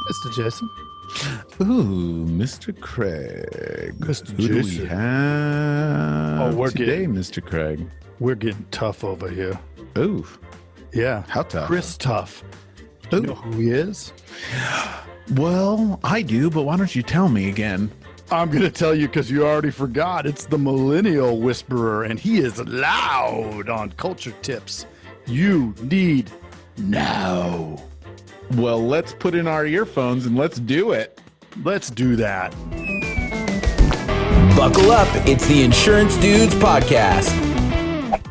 Mr. Jason. Ooh, Mr. Craig. Mr. Who do we Jason. have we're today, getting- Mr. Craig? We're getting tough over here. Ooh, Yeah. how tough? Chris Tuff. Do you Ooh. know who he is? Well, I do, but why don't you tell me again? I'm going to tell you because you already forgot. It's the Millennial Whisperer, and he is loud on culture tips you need now. Well, let's put in our earphones and let's do it. Let's do that. Buckle up. It's the Insurance Dudes Podcast.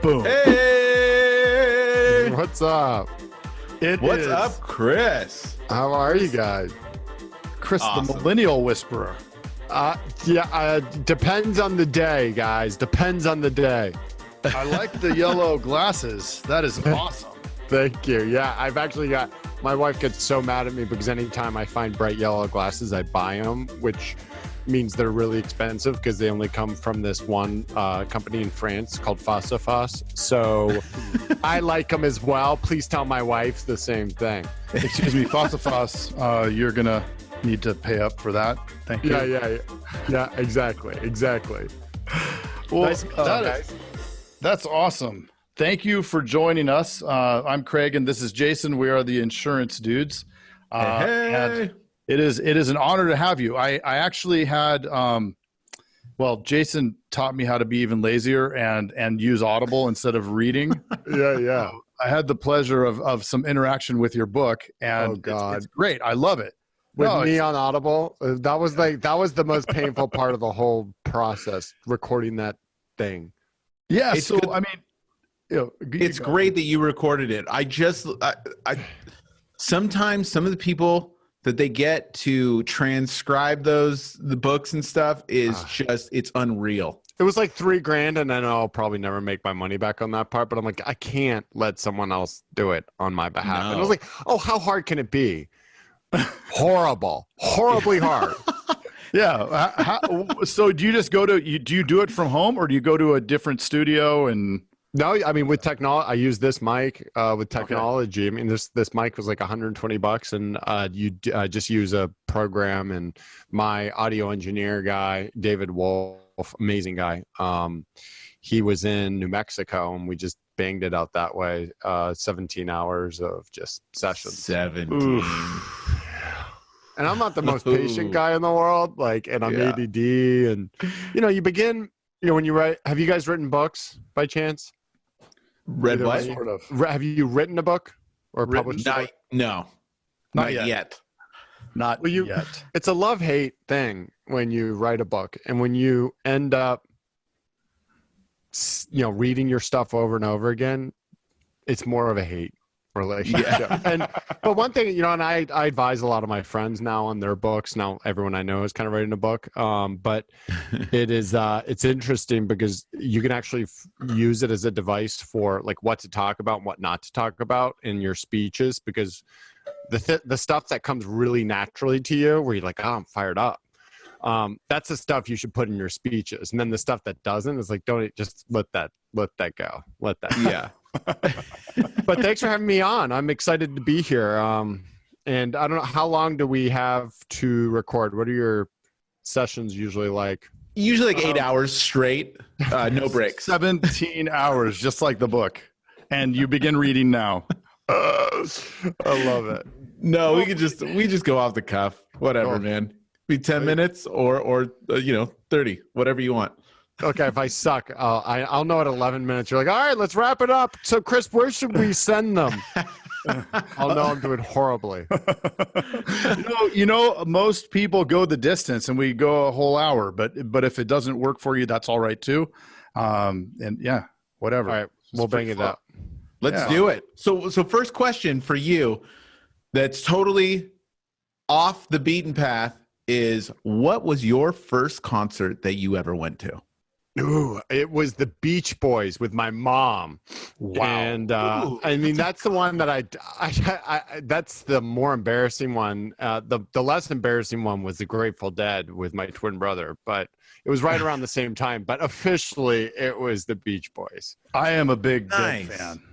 Boom. Hey! What's up? What's up, Chris? How are you guys? Chris, Awesome. the Millennial Whisperer. Depends on the day, guys. Depends on the day. I like the yellow glasses. That is awesome. Thank you. Yeah, I've actually got, my wife gets so mad at me because anytime I find bright yellow glasses, I buy them, which means they're really expensive because they only come from this one company in France called Face. So I like them as well. Please tell my wife the same thing. Excuse me, Fossifos, you're going to need to pay up for that. Thank you. Yeah, exactly. Well, Nice to meet you, guys. that's awesome. Thank you for joining us. I'm Craig, and this is Jason. We are the Insurance Dudes. Hey. And it is an honor to have you. I actually had, Jason taught me how to be even lazier and use Audible instead of reading. Yeah. I had the pleasure of some interaction with your book, and Oh, God. it's great. I love it. With No, me it's- on Audible, that was the most painful part of the whole process, recording that thing. Yeah. It's So good. I mean, It's great that you recorded it. I sometimes some of the people that they get to transcribe the books and stuff is it's unreal. It was like $3,000, and I know I'll probably never make my money back on that part, but I'm like, I can't let someone else do it on my behalf. And I was like, oh, how hard can it be? Horribly hard. Yeah. So do you just do you do it from home, or do you go to a different studio? And No, I mean, with technology, I use this mic with technology. Okay. I mean, this mic was like $120, and you just use a program. And my audio engineer guy, David Wolf, amazing guy. He was in New Mexico, and we just banged it out that way. 17 hours of just sessions. 17. And I'm not the most patient guy in the world, and I'm ADD, and you begin, when you write. Have you guys written books by chance? Read what? Sort of. Have you written a book or published a book? No, not yet. Not yet. It's a love-hate thing when you write a book, and when you end up, reading your stuff over and over again, it's more of a hate relationship. Yeah. But one thing, and I advise a lot of my friends now on their books. Now everyone I know is kind of writing a book. But it's interesting because you can actually use it as a device for like what to talk about and what not to talk about in your speeches, because the stuff that comes really naturally to you where you're like, oh, I'm fired up. That's the stuff you should put in your speeches. And then the stuff that doesn't is like, don't just let that go. Let that go. Yeah. But thanks for having me on. I'm excited to be here. And I don't know, how long do we have to record? What are your sessions usually like? Usually like 8 hours straight, no breaks. 17 hours, just like the book. And you begin reading now. I love it. No, we just go off the cuff. Whatever, Oh. man. Be 10 minutes or 30, whatever you want. Okay, if I suck, I'll know at 11 minutes. You're like, all right, let's wrap it up. So, Chris, where should we send them? I'll know I'm doing horribly. Most people go the distance, and we go a whole hour. But if it doesn't work for you, that's all right too. Whatever. All right, we'll bang it up. Let's do it. So first question for you that's totally off the beaten path is, what was your first concert that you ever went to? Ooh, it was the Beach Boys with my mom. Wow. And I mean, that's the one that I that's the more embarrassing one. The less embarrassing one was the Grateful Dead with my twin brother, but it was right around the same time. But officially, it was the Beach Boys. I am a big Nice. Dead fan.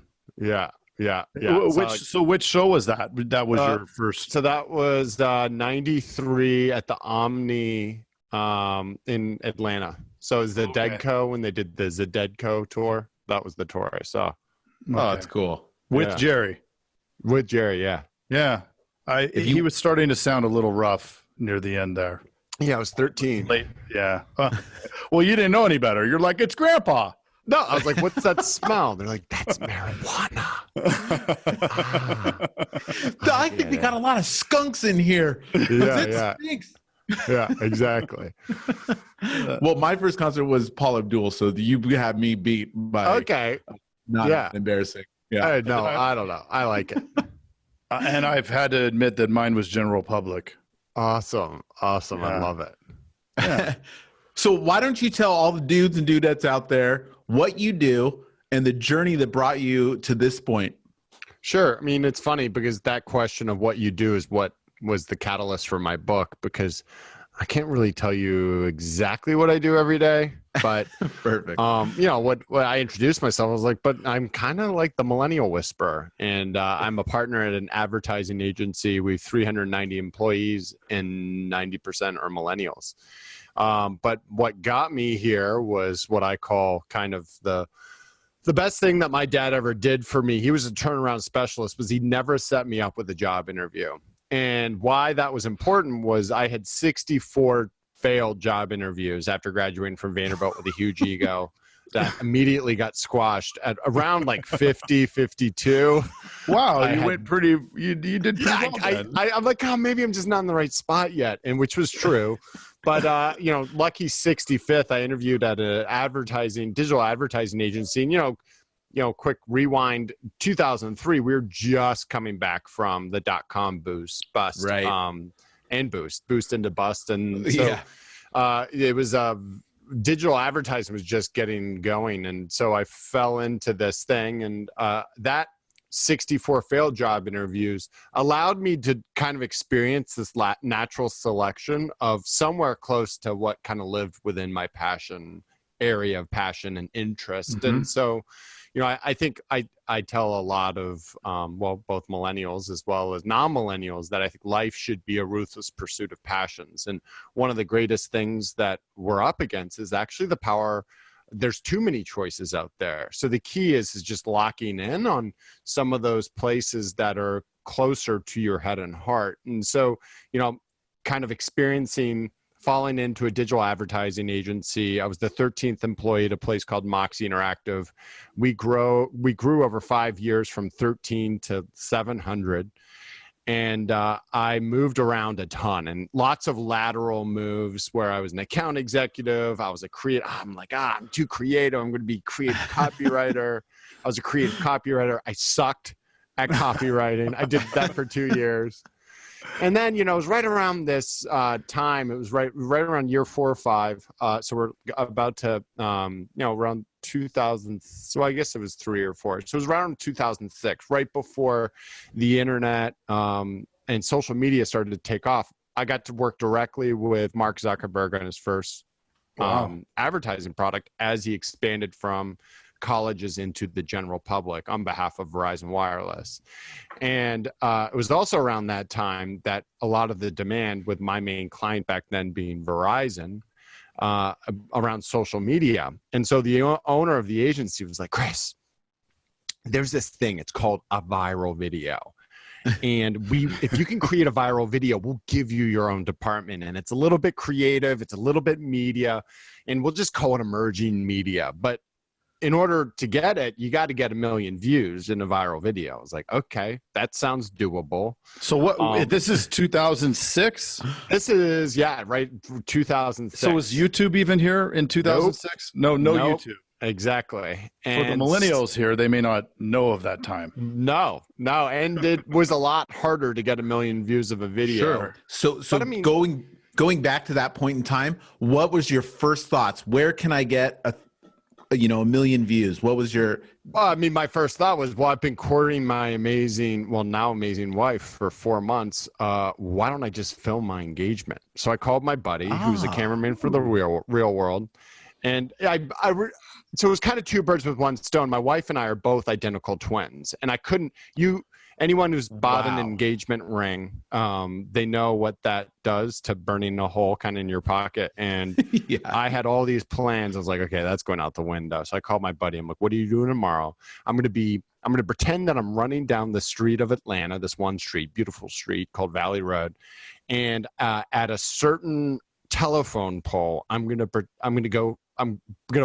Yeah. Yeah. Which show was that? That was your first. So that was 93 at the Omni in Atlanta. So it was the Deadco when they did the Zededco tour. That was the tour I saw. Oh, that's cool. With Jerry. With Jerry, yeah. Yeah. He was starting to sound a little rough near the end there. Yeah, I was 13. Late. Yeah. Well, you didn't know any better. You're like, it's Grandpa. No, I was like, what's that smell? They're like, that's marijuana. I think we got a lot of skunks in here. Yeah. Stinks. Yeah, exactly. Well, my first concert was Paul Abdul, so you have me beat by not embarrassing. Yeah. No, I don't know. I like it. And I've had to admit that mine was General Public. Awesome. I love it. Yeah. So why don't you tell all the dudes and dudettes out there what you do and the journey that brought you to this point? Sure. I mean, it's funny because that question of what you do is what was the catalyst for my book, because I can't really tell you exactly what I do every day, but perfect. What I introduced myself, I was like, but I'm kind of like the Millennial Whisperer, and I'm a partner at an advertising agency. We have 390 employees, and 90% are millennials. But what got me here was what I call kind of the best thing that my dad ever did for me. He was a turnaround specialist, was he never set me up with a job interview. And why that was important was I had 64 failed job interviews after graduating from Vanderbilt with a huge ego that immediately got squashed at around like 50, 52. Wow, you did pretty well then. I'm like, oh, maybe I'm just not in the right spot yet, and which was true. But lucky 65th, I interviewed at an digital advertising agency, and quick rewind, 2003, we were just coming back from the .com bust, right? And boost into bust, and so it was digital advertising was just getting going, and so I fell into this thing, and that 64 failed job interviews allowed me to kind of experience this natural selection of somewhere close to what kind of lived within my area of passion and interest, Mm-hmm. and so. I think I tell a lot of, both millennials as well as non-millennials that I think life should be a ruthless pursuit of passions. And one of the greatest things that we're up against is actually the power. There's too many choices out there. So the key is just locking in on some of those places that are closer to your head and heart. And so, kind of falling into a digital advertising agency. I was the 13th employee at a place called Moxie Interactive. We grew over 5 years from 13 to 700. And I moved around a ton and lots of lateral moves where I was an account executive. I was a creative. I'm like, I'm too creative. I'm going to be a creative copywriter. I was a creative copywriter. I sucked at copywriting. I did that for 2 years. And then, it was right around this time. It was right around year 4 or 5. So we're about to, around 2000. So I guess it was 3 or 4. So it was around 2006, right before the internet and social media started to take off. I got to work directly with Mark Zuckerberg on his first advertising product as he expanded from colleges into the general public on behalf of Verizon Wireless. And it was also around that time that a lot of the demand, with my main client back then being Verizon, around social media. And so the owner of the agency was like, Chris, there's this thing, it's called a viral video. And if you can create a viral video, we'll give you your own department. And it's a little bit creative, it's a little bit media, and we'll just call it emerging media. But in order to get it, you got to get 1 million views in a viral video. I was like, okay, that sounds doable. So what? This is 2006. This is 2006. So was YouTube even here in 2006? Nope. No, YouTube. Exactly. And for the millennials here, they may not know of that time. No, and it was a lot harder to get 1 million views of a video. Sure. So going back to that point in time, what was your first thoughts? Where can I get a 1 million views? What was your... my first thought was, I've been courting my now amazing wife for 4 months. Why don't I just film my engagement? So I called my buddy, who's a cameraman for the real world. And so it was kind of two birds with one stone. My wife and I are both identical twins, and anyone who's bought an engagement ring, they know what that does to burning a hole kind of in your pocket. And Yeah. I had all these plans. I was like, okay, that's going out the window. So I called my buddy. I'm like, what are you doing tomorrow? I'm going to pretend that I'm running down the street of Atlanta, this one street, beautiful street called Valley Road. And at a certain telephone pole, I'm going to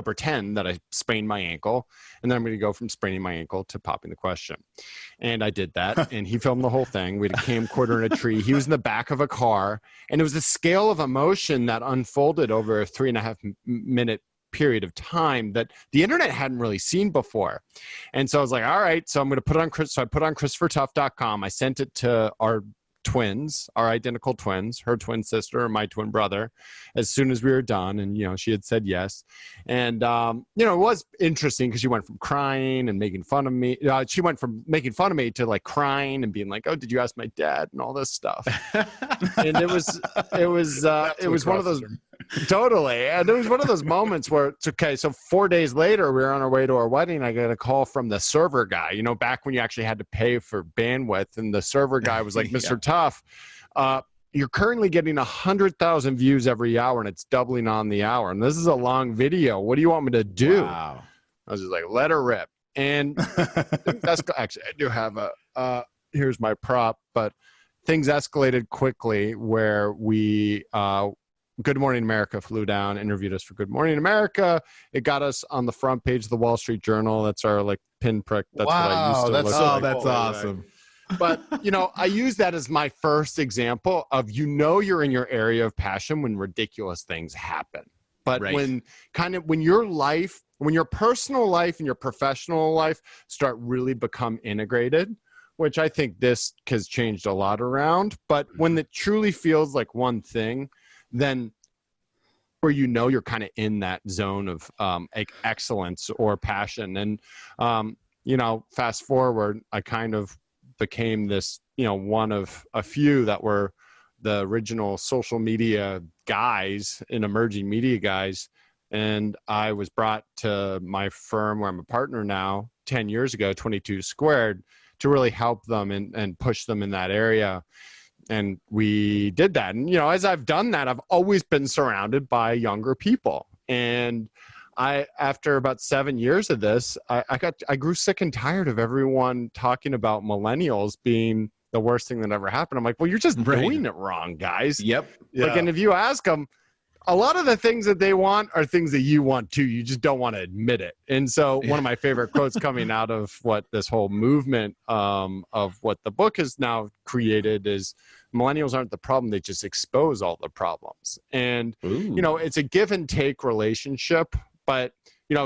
pretend that I sprained my ankle, and then I'm going to go from spraining my ankle to popping the question. And I did that, and he filmed the whole thing. We had a camcorder in a tree. He was in the back of a car, and it was a scale of emotion that unfolded over a 3.5 minute period of time that the internet hadn't really seen before. And so I was like, all right, so I'm going to put it on Chris. So I put it on ChristopherTuff.com. I sent it to our twins, our identical twins, her twin sister and my twin brother, as soon as we were done. And, she had said yes. And, it was interesting because she went from crying and making fun of me. She went from making fun of me to like crying and being like, oh, did you ask my dad and all this stuff? And it was one of those, totally. And it was one of those moments where it's okay. So 4 days later, we were on our way to our wedding. I got a call from the server guy, back when you actually had to pay for bandwidth. And the server guy was like, Mr. Tuff, you're currently getting 100,000 views every hour, and it's doubling on the hour. And this is a long video. What do you want me to do? Wow. I was just like, let her rip. And that's actually, I do have here's my prop, but things escalated quickly where we, Good Morning America flew down, interviewed us for Good Morning America. It got us on the front page of the Wall Street Journal. That's our pinprick. That's what I used to look like. That's awesome. But, I use that as my first example of, you're in your area of passion when ridiculous things happen. But when your personal life and your professional life start really become integrated, which I think this has changed a lot around. But when it truly feels like one thing, then where you're kind of in that zone of excellence or passion. And, fast forward, I kind of became this, one of a few that were the original social media guys and emerging media guys. And I was brought to my firm where I'm a partner now 10 years ago, 22 Squared, to really help them and push them in that area. And we did that. And, as I've done that, I've always been surrounded by younger people. And after about 7 years of this, I grew sick and tired of everyone talking about millennials being the worst thing that ever happened. I'm like, well, you're just doing it wrong, guys. Yep. Like, and if you ask them, a lot of the things that they want are things that you want too. You just don't want to admit it. And so one of my favorite quotes coming out of what this whole movement of what the book has now created is, millennials aren't the problem. They just expose all the problems. And, it's a give and take relationship. But,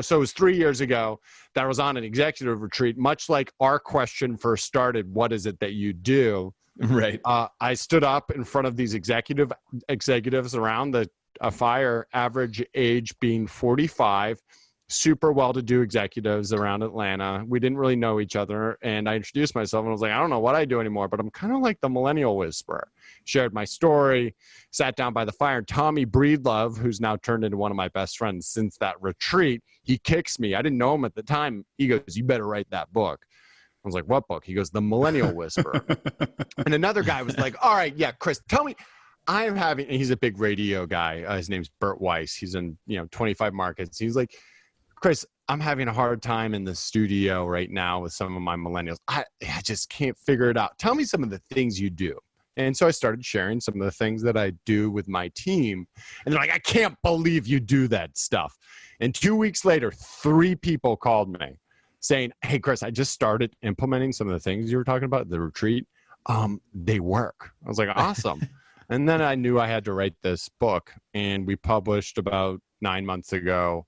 so it was 3 years ago that I was on an executive retreat, much like our question first started, what is it that you do? Right. I stood up in front of these executives around a fire, average age being 45, super well-to-do executives around Atlanta. We didn't really know each other. And I introduced myself and I was like, I don't know what I do anymore, but I'm kind of like the millennial whisperer. Shared my story, sat down by the fire. And Tommy Breedlove, who's now turned into one of my best friends since that retreat, he kicks me. I didn't know him at the time. He goes, you better write that book. I was like, what book? He goes, The Millennial Whisperer. And another guy was like, all right, yeah, Chris, tell me. And he's a big radio guy. His name's Bert Weiss. He's in, 25 markets. He's like, Chris, I'm having a hard time in the studio right now with some of my millennials. I just can't figure it out. Tell me some of the things you do. And so I started sharing some of the things that I do with my team. And they're like, I can't believe you do that stuff. And 2 weeks later, 3 people called me saying, hey, Chris, I just started implementing some of the things you were talking about at the retreat. They work. I was like, awesome. And then I knew I had to write this book, and we published about 9 months ago.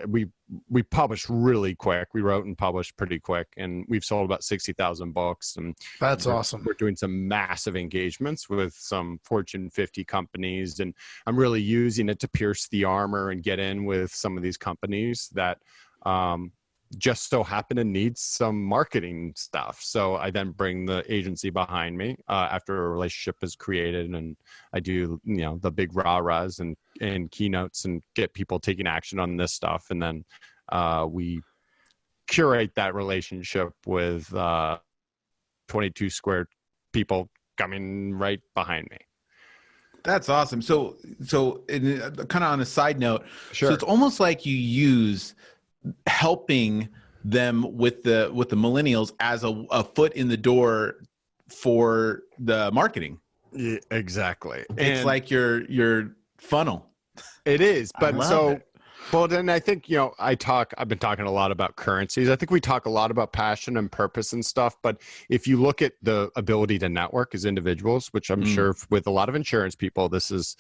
We published really quick. We wrote and published pretty quick, and we've sold about 60,000 books. And that's awesome. We're doing some massive engagements with some Fortune 50 companies, and I'm really using it to pierce the armor and get in with some of these companies that just so happen to need some marketing stuff. So I then bring the agency behind me after a relationship is created, and I do, the big rah-rahs and keynotes and get people taking action on this stuff. And then we curate that relationship with 22 square people coming right behind me. That's awesome. So kind of on a side note, Sure. so it's almost like you use helping them with the millennials as a foot in the door for the marketing. Yeah, exactly. It's like your funnel. It is, but so. Well, then I think, I've been talking a lot about currencies. I think we talk a lot about passion and purpose and stuff. But if you look at the ability to network as individuals, which I'm sure with a lot of insurance people, this is,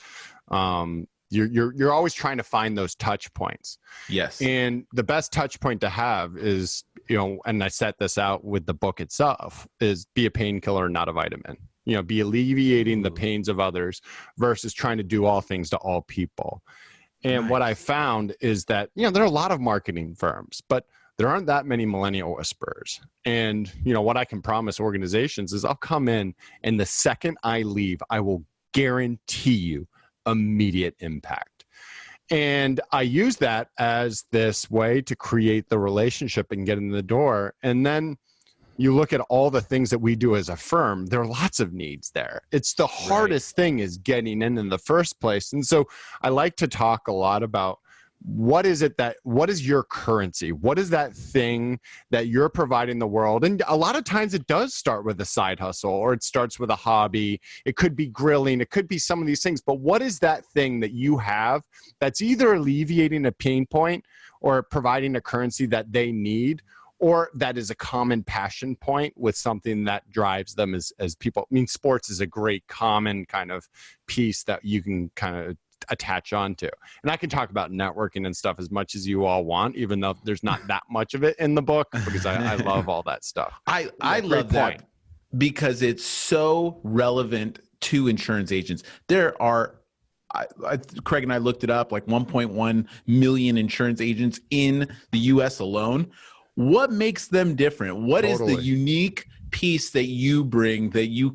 you're always trying to find those touch points. Yes. And the best touch point to have is, and I set this out with the book itself, is be a painkiller, not a vitamin. Be alleviating the pains of others versus trying to do all things to all people. And what I found is that, there are a lot of marketing firms, but there aren't that many millennial whisperers. And, what I can promise organizations is I'll come in and the second I leave, I will guarantee you immediate impact. And I use that as this way to create the relationship and get in the door. And then you look at all the things that we do as a firm, there are lots of needs there. It's the hardest thing is getting in the first place. And so I like to talk a lot about what is your currency? What is that thing that you're providing the world? And a lot of times it does start with a side hustle or it starts with a hobby. It could be grilling. It could be some of these things. But what is that thing that you have that's either alleviating a pain point or providing a currency that they need, or that is a common passion point with something that drives them as people? I mean, sports is a great common kind of piece that you can kind of attach onto. And I can talk about networking and stuff as much as you all want, even though there's not that much of it in the book, because I love all that stuff. I love that because it's so relevant to insurance agents. There are, Craig and I looked it up, like 1.1 million insurance agents in the US alone. What makes them different? What is the unique piece that you bring that you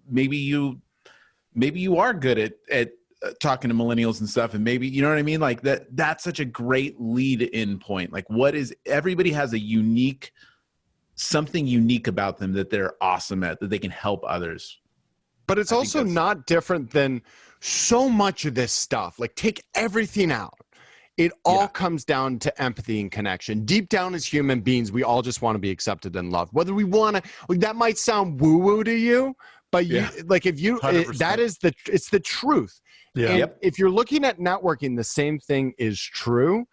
maybe you are good at talking to millennials and stuff, and maybe, you know what I mean? Like that's such a great lead in point. Like everybody has something unique about them that they're awesome at, that they can help others. But it's also not different than so much of this stuff. Like, take everything out. It all comes down to empathy and connection. Deep down as human beings, we all just want to be accepted and loved. Whether we want to, that might sound woo-woo to you, but it's the truth. Yeah. And if you're looking at networking, the same thing is true.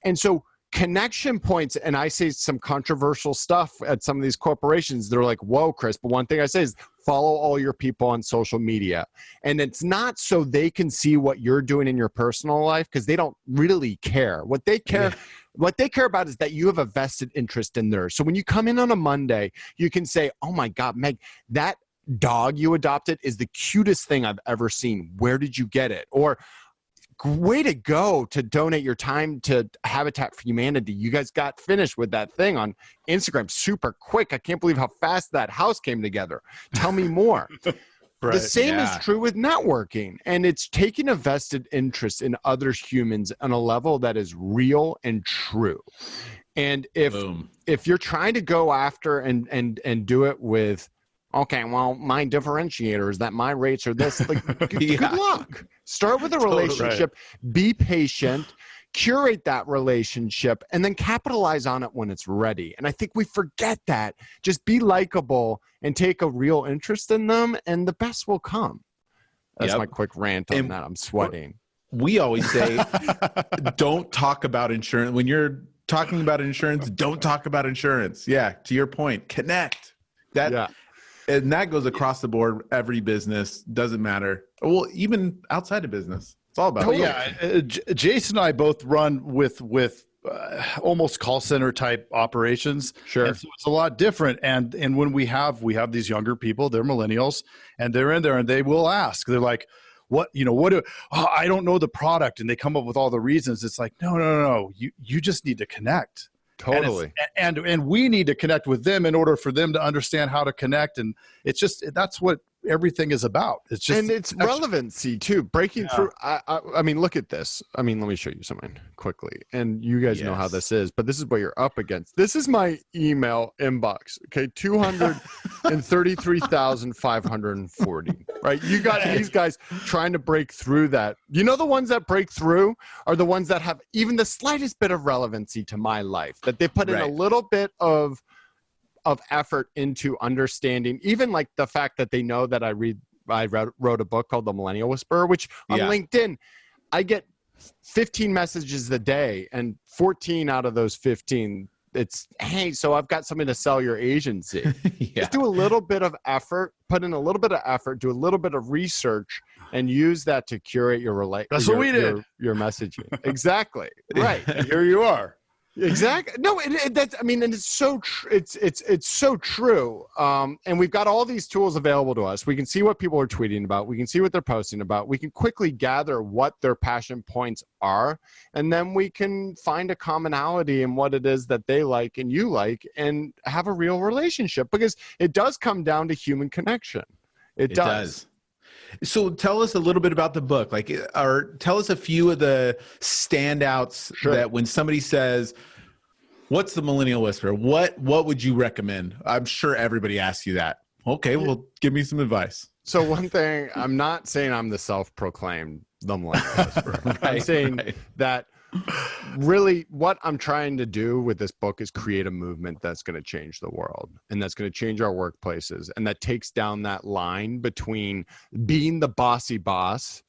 And so connection points, and I say some controversial stuff at some of these corporations, they're like, whoa, Chris. But one thing I say is follow all your people on social media. And it's not so they can see what you're doing in your personal life, because they don't really care. What they care about is that you have a vested interest in theirs. So when you come in on a Monday, you can say, oh my God, Meg, that dog you adopted is the cutest thing I've ever seen. Where did you get it? Or way to go to donate your time to Habitat for Humanity. You guys got finished with that thing on Instagram super quick. I can't believe how fast that house came together. Tell me more. Right. The same is true with networking, and it's taking a vested interest in other humans on a level that is real and true. And if you're trying to go after and do it with, okay, well, my differentiator is that my rates are this. Like, good luck. Start with a relationship, be patient, curate that relationship, and then capitalize on it when it's ready. And I think we forget that. Just be likable and take a real interest in them, and the best will come. That's my quick rant on that. I'm sweating. We always say, don't talk about insurance. When you're talking about insurance, don't talk about insurance. Yeah, to your point, connect. And that goes across the board. Every business, doesn't matter. Well, even outside of business, it's all about. Jason and I both run with almost call center type operations. Sure. And so it's a lot different. And when we have these younger people, they're millennials, and they're in there, and they will ask. They're like, I don't know the product, and they come up with all the reasons. It's like, no. You just need to connect. Totally. And we need to connect with them in order for them to understand how to connect. And it's just, that's what everything is about. It's just, and it's relevancy too, breaking through. I mean, look at this. I mean, let me show you something quickly, and you guys know how this is, but this is what you're up against. This is my email inbox. Okay, 233,540. Right, you got these guys trying to break through that. You know, the ones that break through are the ones that have even the slightest bit of relevancy to my life, that they put in a little bit of effort into understanding, even like the fact that they know that I wrote a book called The Millennial Whisperer, which on LinkedIn, I get 15 messages a day, and 14 out of those 15, it's, hey, so I've got something to sell your agency. Just do a little bit of effort, put in a little bit of effort, do a little bit of research, and use that to curate your That's what we did. Your messaging. Exactly. Right. And here you are. Exactly. No, that's, I mean, and it's so it's so true. And we've got all these tools available to us. We can see what people are tweeting about. We can see what they're posting about. We can quickly gather what their passion points are, and then we can find a commonality in what it is that they like and you like, and have a real relationship, because it does come down to human connection. It does. So tell us a little bit about the book, or tell us a few of the standouts that when somebody says, what's the Millennial Whisperer? What would you recommend? I'm sure everybody asks you that. Okay, well, give me some advice. So one thing, I'm not saying I'm the self-proclaimed the Millennial Whisperer. I'm saying that really what I'm trying to do with this book is create a movement that's going to change the world, and that's going to change our workplaces, and that takes down that line between being the bossy boss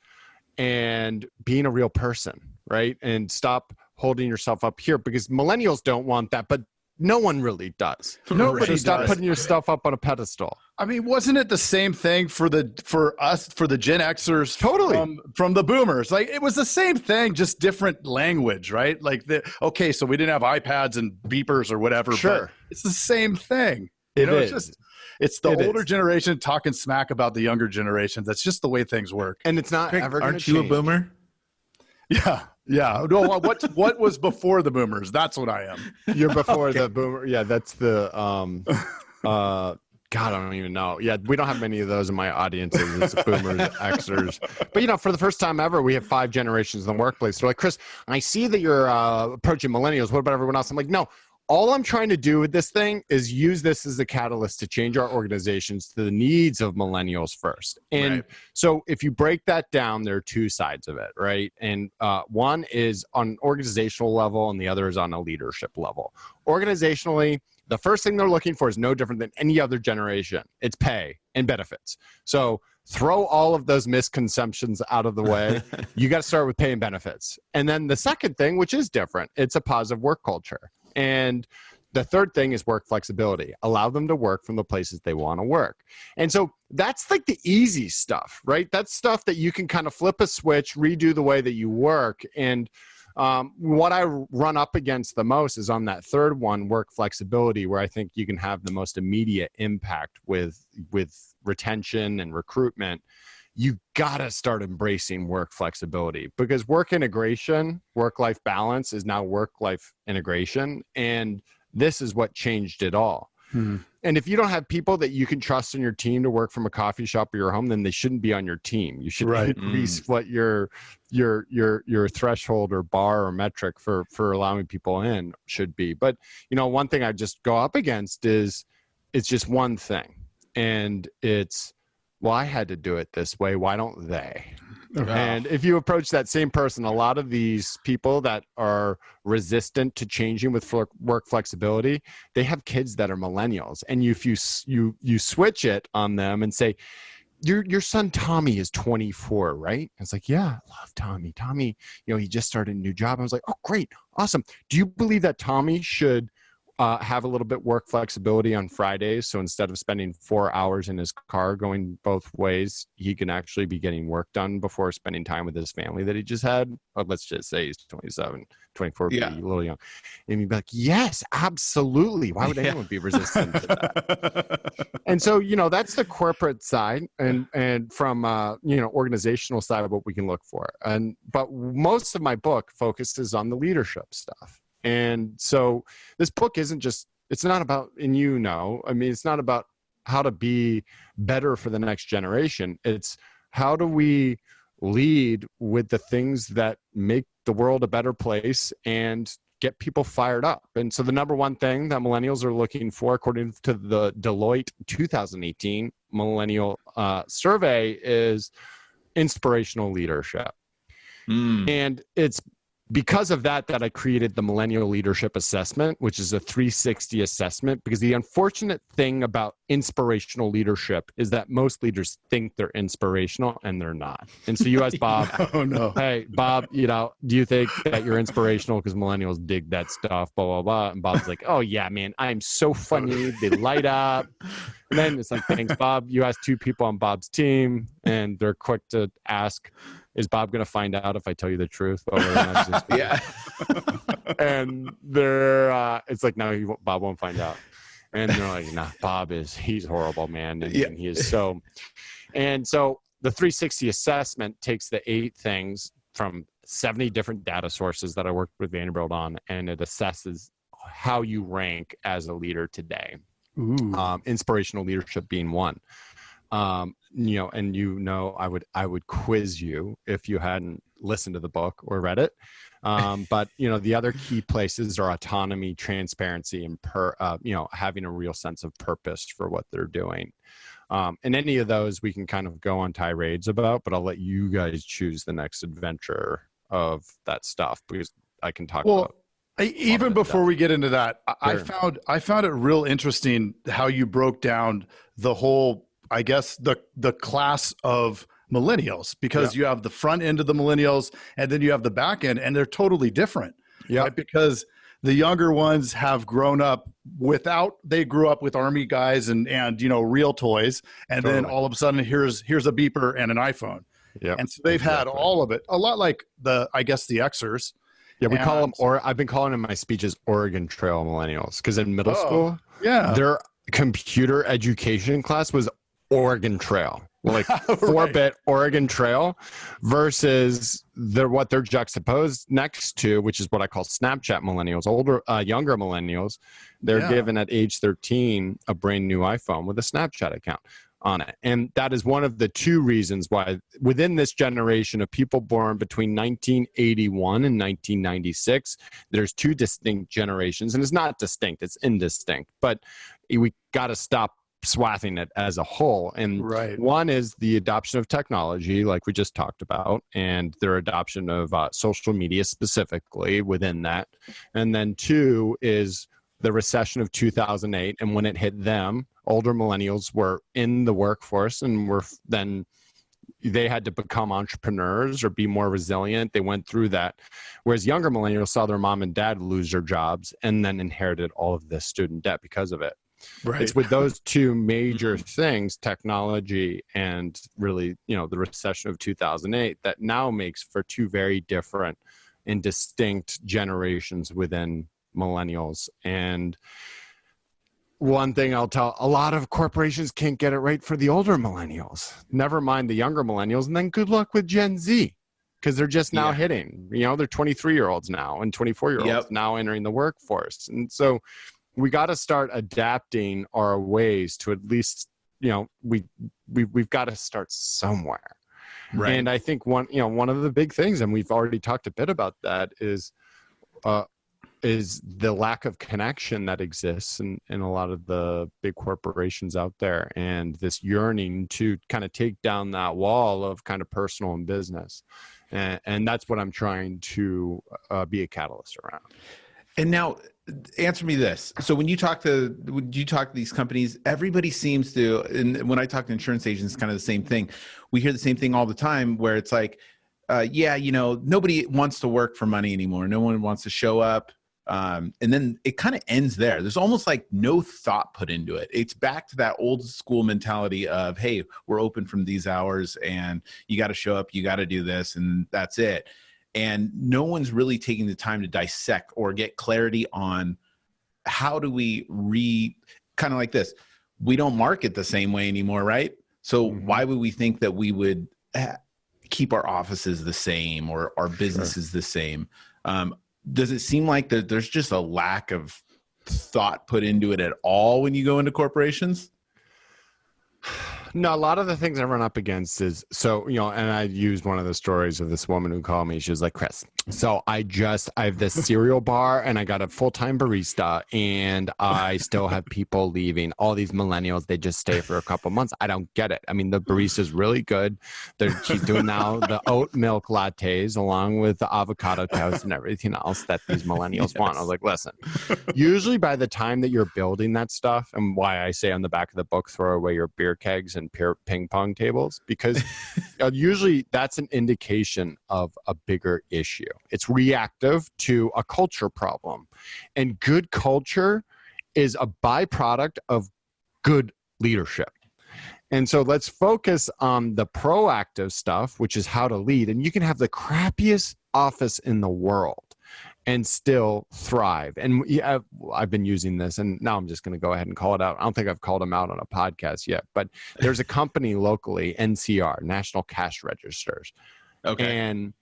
and being a real person, right? And stop holding yourself up here, because millennials don't want that, but no one really does. Nobody does. Stop putting your stuff up on a pedestal. I mean, wasn't it the same thing for the Gen Xers? Totally. From the boomers. Like, it was the same thing, just different language, right? Like, so we didn't have iPads and beepers or whatever. Sure. But it's the same thing. It's the older generation talking smack about the younger generation. That's just the way things work. And it's not ever going to change. Aren't you a boomer? Yeah. Yeah. No, what was before the boomers? That's what I am. You're before the boomer. Yeah, that's the God, I don't even know. Yeah, we don't have many of those in my audiences. It's boomers, Xers. But for the first time ever, we have 5 generations in the workplace. They're like, Chris, I see that you're approaching millennials. What about everyone else? I'm like, no. All I'm trying to do with this thing is use this as a catalyst to change our organizations to the needs of millennials first. And so if you break that down, there are 2 sides of it, right? And one is on an organizational level, and the other is on a leadership level. Organizationally, the first thing they're looking for is no different than any other generation. It's pay and benefits. So throw all of those misconceptions out of the way. You got to start with pay and benefits. And then the second thing, which is different, it's a positive work culture. And the third thing is work flexibility. Allow them to work from the places they want to work. And so that's like the easy stuff, right? That's stuff that you can kind of flip a switch, redo the way that you work. And what I run up against the most is on that third one, work flexibility, where I think you can have the most immediate impact with retention and recruitment. You got to start embracing work flexibility, because work integration, work-life balance is now work-life integration. And this is what changed it all. And if you don't have people that you can trust in your team to work from a coffee shop or your home, then they shouldn't be on your team. You should increase what your threshold or bar or metric for allowing people in should be. But, one thing I just go up against is it's just one thing. And it's, well, I had to do it this way. Why don't they? And if you approach that same person, a lot of these people that are resistant to changing with work flexibility, they have kids that are millennials. And if you switch it on them and say, your son Tommy is 24, right? And it's like, yeah, I love Tommy. Tommy, he just started a new job. I was like, oh, great, awesome. Do you believe that Tommy should have a little bit work flexibility on Fridays? So instead of spending 4 hours in his car going both ways, he can actually be getting work done before spending time with his family that he just had. Or let's just say he's 27, 24, be a little young. And you'd be like, yes, absolutely. Why would anyone be resistant to that? And so, that's the corporate side, and from, organizational side of what we can look for. But most of my book focuses on the leadership stuff. And so this book isn't just, it's not about, and it's not about to be better for the next generation. It's how do we lead with the things that make the world a better place and get people fired up. And so the number one thing that millennials are looking for, according to the Deloitte 2018 millennial survey, is inspirational leadership. And it's because of that I created the Millennial Leadership Assessment, which is a 360 assessment, because the unfortunate thing about inspirational leadership is that most leaders think they're inspirational and they're not. And so you ask Bob, Oh no. Hey, Bob, do you think that you're inspirational because millennials dig that stuff, blah, blah, blah. And Bob's like, oh yeah, man, I'm so funny. They light up. And then it's like, thanks, Bob. You ask two people on Bob's team and they're quick to ask, is Bob going to find out if I tell you the truth? Yeah. And they're, it's like, no, Bob won't find out. And they're like, nah, he's horrible, man. And he is so, and so the 360 assessment takes the 8 things from 70 different data sources that I worked with Vanderbilt on, and it assesses how you rank as a leader today. Inspirational leadership being one. And I would quiz you if you hadn't listened to the book or read it. But the other key places are autonomy, transparency, and having a real sense of purpose for what they're doing. And any of those we can kind of go on tirades about, but I'll let you guys choose the next adventure of that stuff, because I can talk about. Even before we get into that, sure. I found it real interesting how you broke down the whole, I guess, the class of millennials, because you have the front end of the millennials and then you have the back end, and they're totally different. Yeah. Right? Because the younger ones have grown up they grew up with army guys and real toys. And then all of a sudden here's a beeper and an iPhone. Yeah. And so they've had all of it, a lot like the Xers. Yeah, we call them, or I've been calling in my speeches, Oregon Trail millennials, because in middle school, their computer education class was Oregon Trail, like 4-bit Oregon Trail, versus what they're juxtaposed next to, which is what I call Snapchat millennials, younger millennials. They're given at age 13 a brand new iPhone with a Snapchat account on it. And that is one of the 2 reasons why within this generation of people born between 1981 and 1996, there's 2 distinct generations. And it's not distinct, it's indistinct. But we got to stop swathing it as a whole. And one is the adoption of technology, like we just talked about, and their adoption of social media specifically within that. And then 2 is the recession of 2008. And when it hit them, older millennials were in the workforce and they had to become entrepreneurs or be more resilient. They went through that. Whereas younger millennials saw their mom and dad lose their jobs and then inherited all of this student debt because of it. Right. It's with those 2 major things, technology and really, the recession of 2008, that now makes for 2 very different and distinct generations within millennials. And one thing I'll tell, a lot of corporations can't get it right for the older millennials, never mind the younger millennials. And then good luck with Gen Z, because they're just now hitting, they're 23-year-olds now and 24-year-olds now entering the workforce. And so we got to start adapting our ways to at least, we've got to start somewhere. Right. And I think one of the big things, and we've already talked a bit about that, is the lack of connection that exists in a lot of the big corporations out there, and this yearning to kind of take down that wall of kind of personal and business. And that's what I'm trying to be a catalyst around. And now answer me this. So when you talk to these companies, everybody seems to, and when I talk to insurance agents, kind of the same thing. We hear the same thing all the time where it's like, nobody wants to work for money anymore. No one wants to show up. And then it kind of ends there. There's almost like no thought put into it. It's back to that old school mentality of, hey, we're open from these hours and you got to show up, you got to do this, and that's it. And no one's really taking the time to dissect or get clarity on how do we kind of like this. We don't market the same way anymore, right? So why would we think that we would keep our offices the same or our businesses the same? Does it seem like that there's just a lack of thought put into it at all when you go into corporations? No, a lot of the things I run up against is and I used one of the stories of this woman who called me. She was like, Chris, so I have this cereal bar and I got a full-time barista and I still have people leaving. All these millennials, they just stay for a couple months. I don't get it. I mean, the barista's really good. She's doing now the oat milk lattes along with the avocado toast and everything else that these millennials want. I was like, listen, usually by the time that you're building that stuff, and why I say on the back of the book, throw away your beer kegs and ping pong tables, because usually that's an indication of a bigger issue. It's reactive to a culture problem, and good culture is a byproduct of good leadership. And so let's focus on the proactive stuff, which is how to lead. And you can have the crappiest office in the world and still thrive. And yeah, I've been using this, and now I'm just going to go ahead and call it out. I don't think I've called them out on a podcast yet, but there's a company locally, NCR, National Cash Registers. Okay. And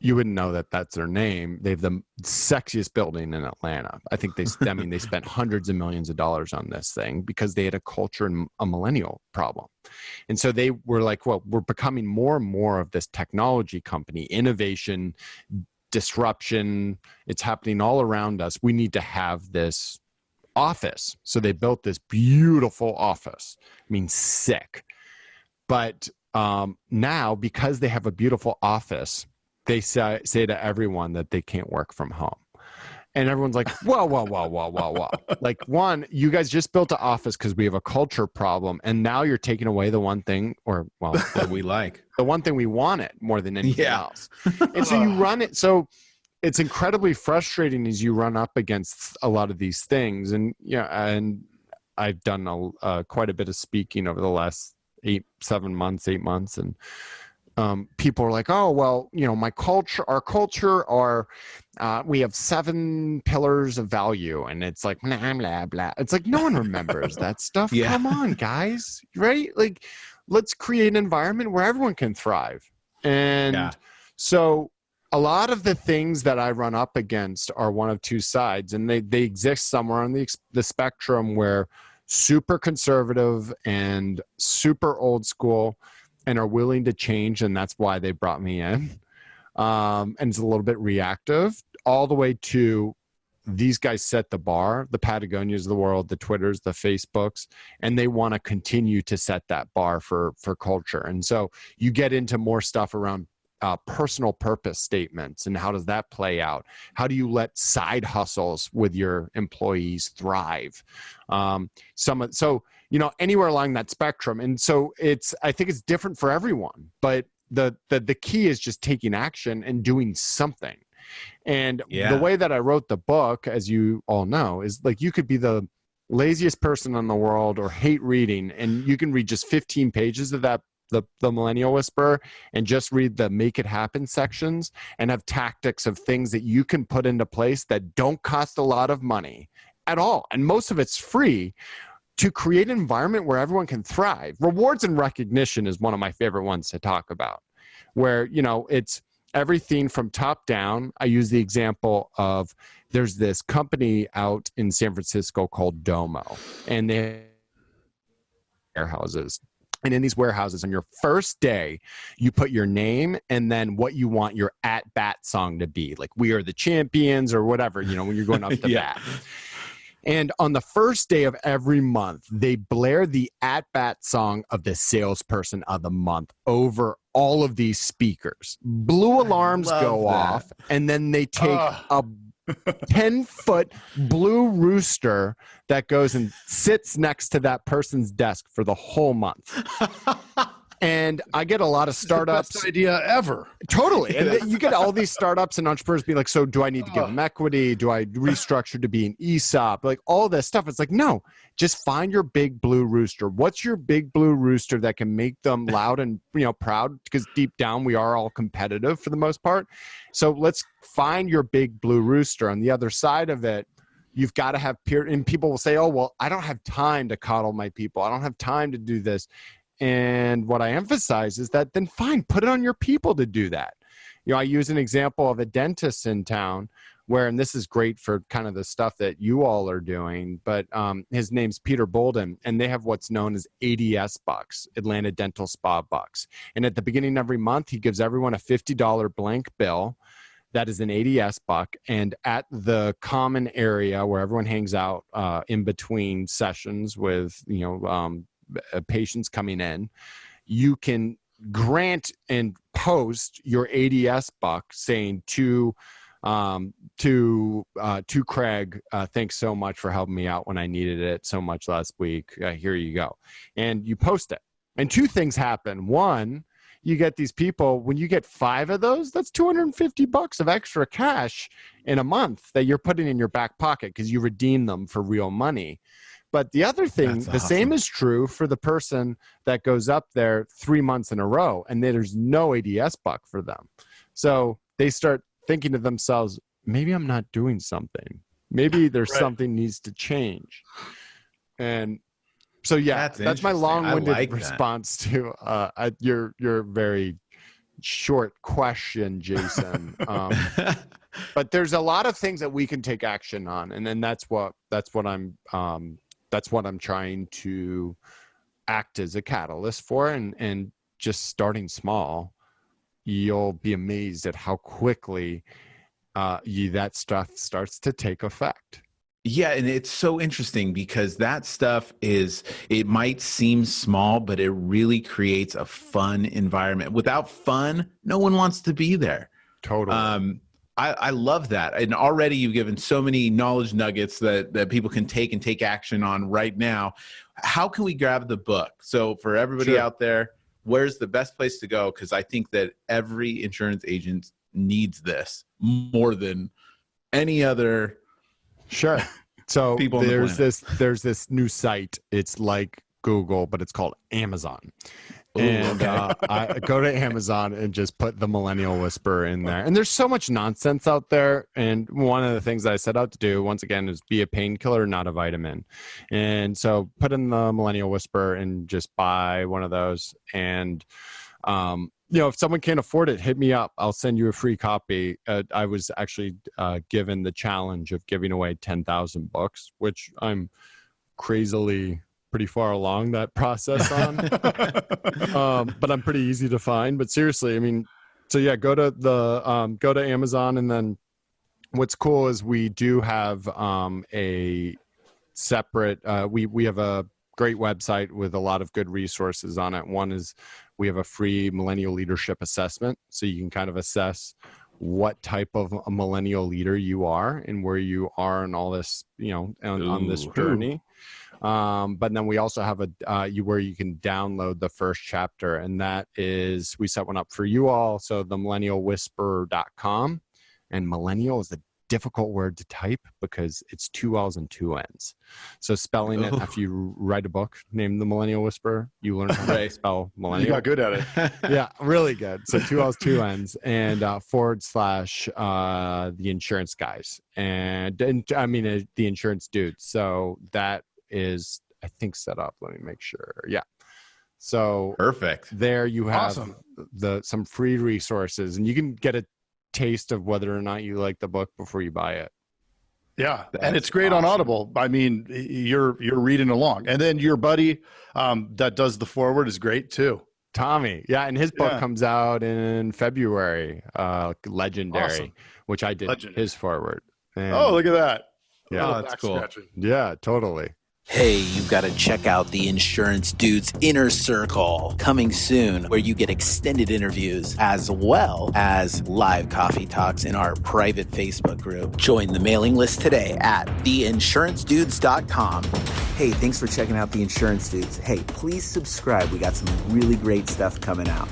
you wouldn't know that that's their name. They have the sexiest building in Atlanta. I think they spent hundreds of millions of dollars on this thing because they had a culture and a millennial problem. And so they were like, well, we're becoming more and more of this technology company, innovation, disruption. It's happening all around us. We need to have this office. So they built this beautiful office. I mean, sick. But now, because they have a beautiful office, they say to everyone that they can't work from home. And everyone's like, whoa. Like, one, you guys just built an office because we have a culture problem. And now you're taking away the one thing, that we like. The one thing we wanted more than anything else. And so you run it. So it's incredibly frustrating as you run up against a lot of these things. And and I've done quite a bit of speaking over the last 8 months. And people are like, oh, well, our culture, we have 7 pillars of value. And it's like, blah, blah, blah. It's like, no one remembers that stuff. Yeah. Come on, guys. Right? Like, let's create an environment where everyone can thrive. And so a lot of the things that I run up against are one of two sides, and they exist somewhere on the spectrum where super conservative and super old school and are willing to change, and that's why they brought me in. And it's a little bit reactive, all the way to these guys set the bar, the Patagonias of the world, the Twitters, the Facebooks, and they want to continue to set that bar for culture. And so you get into more stuff around personal purpose statements, and how does that play out? How do you let side hustles with your employees thrive? Anywhere along that spectrum. And so I think it's different for everyone, but the key is just taking action and doing something. And the way that I wrote the book, as you all know, is like, you could be the laziest person in the world or hate reading, and you can read just 15 pages of that, the Millennial Whisperer, and just read the Make It Happen sections and have tactics of things that you can put into place that don't cost a lot of money at all. And most of it's free, to create an environment where everyone can thrive. Rewards and recognition is one of my favorite ones to talk about, where, it's everything from top down. I use the example of, there's this company out in San Francisco called Domo, and they have warehouses. And in these warehouses, on your first day, you put your name and then what you want your at-bat song to be, like "We Are the Champions" or whatever, when you're going up to bat. And on the first day of every month, they blare the at-bat song of the salesperson of the month over all of these speakers. Blue alarms go off, and then they take a 10-foot blue rooster that goes and sits next to that person's desk for the whole month. And I get a lot of startups. Best idea ever. Totally. And you get all these startups and entrepreneurs be like, so do I need to give them equity? Do I restructure to be an ESOP? Like, all this stuff. It's like, no, just find your big blue rooster. What's your big blue rooster that can make them loud and proud? Because deep down, we are all competitive for the most part. So let's find your big blue rooster. On the other side of it, you've got to have and people will say, oh, well, I don't have time to coddle my people. I don't have time to do this. And what I emphasize is that, then fine, put it on your people to do that. I use an example of a dentist in town and this is great for kind of the stuff that you all are doing, but his name's Peter Bolden, and they have what's known as ADS bucks, Atlanta Dental Spa bucks. And at the beginning of every month, he gives everyone a $50 blank bill. That is an ADS buck. And at the common area where everyone hangs out in between sessions with, patients coming in, you can grant and post your ADS buck saying to Craig, thanks so much for helping me out when I needed it so much last week. Here you go. And you post it. And two things happen. One, you get these people, when you get 5 of those, that's $250 of extra cash in a month that you're putting in your back pocket because you redeem them for real money. But the other thing, the same is true for the person that goes up there 3 months in a row and there's no ADS buck for them. So they start thinking to themselves, maybe I'm not doing something. Maybe there's something needs to change. And so, yeah, that's my long-winded response to your very short question, Jason. But there's a lot of things that we can take action on. And then that's what I'm trying to act as a catalyst for, and just starting small, you'll be amazed at how quickly that stuff starts to take effect. Yeah, and it's so interesting because that stuff it might seem small, but it really creates a fun environment. Without fun, no one wants to be there. Totally. I love that. And already you've given so many knowledge nuggets that people can take action on right now. How can we grab the book? So for everybody out there, where's the best place to go? Because I think that every insurance agent needs this more than any other. Sure. So there's this new site. It's like Google, but it's called Amazon. And I go to Amazon and just put the Millennial Whisperer in there. And there's so much nonsense out there. And one of the things that I set out to do, once again, is be a painkiller, not a vitamin. And so put in the Millennial Whisperer and just buy one of those. And, if someone can't afford it, hit me up. I'll send you a free copy. I was actually given the challenge of giving away 10,000 books, which I'm crazily pretty far along that process on. But I'm pretty easy to find. But seriously, I mean, so yeah, go to Amazon, and then what's cool is we do have a separate. We have a great website with a lot of good resources on it. One is we have a free millennial leadership assessment, so you can kind of assess what type of a millennial leader you are and where you are in all this, on this journey. But then we also have where you can download the first chapter, and that is, we set one up for you all. So the millennialwhisperer.com, and millennial is a difficult word to type because it's 2 L's and 2 N's. So spelling it, if you write a book named The Millennial Whisperer, you learn how to spell millennial. You got good at it. Yeah, really good. So 2 L's, 2 N's, and / the insurance guys, and I mean the insurance dudes. So that is, I think, set up. Let me make sure. Yeah. So perfect. There you have some free resources, and you can get a taste of whether or not you like the book before you buy it. Yeah. And it's great on Audible. I mean, you're reading along, and then your buddy that does the foreword is great too. Tommy. Yeah. And his book comes out in February, Legendary, which I did his foreword. And, look at that. Yeah. That's cool. Yeah, totally. Hey, you've got to check out the Insurance Dudes Inner Circle, coming soon, where you get extended interviews as well as live coffee talks in our private Facebook group. Join the mailing list today at theinsurancedudes.com. Hey, thanks for checking out The Insurance Dudes. Hey, please subscribe. We got some really great stuff coming out.